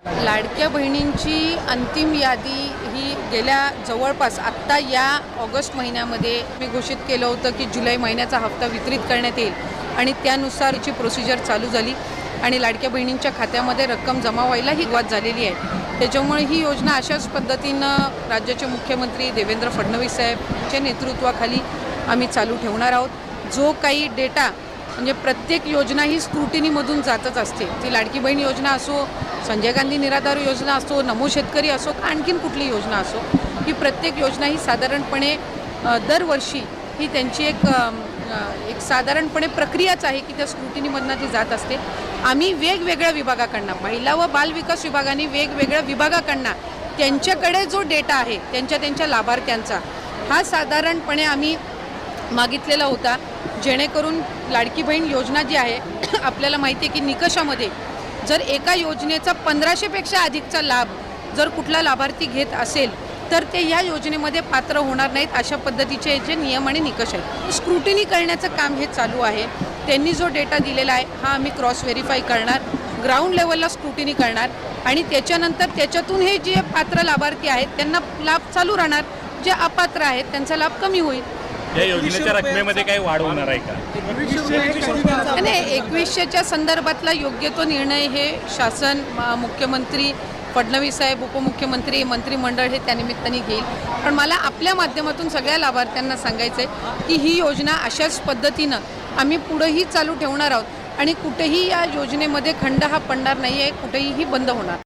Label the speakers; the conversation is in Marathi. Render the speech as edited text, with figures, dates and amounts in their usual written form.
Speaker 1: लाडक्या बहिणींची अंतिम यादी ही गेल्या जवळपास आत्ता या ऑगस्ट महिन्यामध्ये मी घोषित केलं होतं की जुलै महिन्याचा हप्ता वितरित करण्यात येईल आणि त्यानुसार ची प्रोसिजर चालू झाली आणि लाडक्या बहिणींच्या खात्यामध्ये रक्कम जमा व्हायला ही सुरुवात झालेली आहे। त्याच्यामुळे ही योजना अशाच पद्धतीनं राज्याचे मुख्यमंत्री देवेंद्र फडणवीस साहेबच्या नेतृत्वाखाली आम्ही चालू ठेवणार आहोत। जो काही डेटा म्हणजे प्रत्येक योजना ही स्क्रुटिनीमधून जातच असते, ती लाडकी बहीण योजना असो, संजय गांधी निराधार योजना असो, नमो शेतकरी असो, आणखीन कुठली योजना असो, ही प्रत्येक योजना ही साधारणपणे दरवर्षी ही त्यांची एक साधारणपणे प्रक्रियाच आहे की त्या स्क्रुटिनीमधनं ती जात असते। आम्ही वेगवेगळ्या विभागाकडनं, महिला व बाल विकास विभागाने वेगवेगळ्या विभागाकडनं त्यांच्याकडे जो डेटा आहे त्यांच्या लाभार्थ्यांचा हा साधारणपणे आम्ही मागितलेला होता, जेणेकरून लाडकी बहीण योजना जी आहे आपल्याला माहिती आहे की निकषामध्ये जर एका योजनेचा 1500पेक्षा अधिकचा लाभ जर कुठला लाभार्थी घेत असेल तर ते या योजनेमध्ये पात्र होणार नाहीत, अशा पद्धतीचे जे नियम आणि निकष आहेत। स्क्रुटिनी करण्याचं काम हे चालू आहे। त्यांनी जो डेटा दिलेला आहे हा आम्ही क्रॉस व्हेरीफाय करणार, ग्राउंड लेवलला स्क्रुटिनी करणार आणि त्याच्यानंतर त्याच्यातून हे जे पात्र लाभार्थी आहेत त्यांना लाभ चालू राहणार, जे अपात्र आहेत त्यांचा लाभ कमी होईल।
Speaker 2: या योजनेच्या रकमेमध्ये काही वाढ होणार आहे का?
Speaker 1: नाही, 2100च्या संदर्भातला योग्य तो निर्णय हे शासन, मुख्यमंत्री फडणवीस साहेब, उपमुख्यमंत्री, मंत्रिमंडळ हे त्यानिमित्ताने घेईल। पण मला आपल्या माध्यमातून सगळ्या लाभार्थ्यांना सांगायचं आहे की ही योजना अशाच पद्धतीनं आम्ही पुढेही चालू ठेवणार आहोत आणि कुठेही या योजनेमध्ये खंड हा पडणार नाही आहे, कुठेही बंद होणार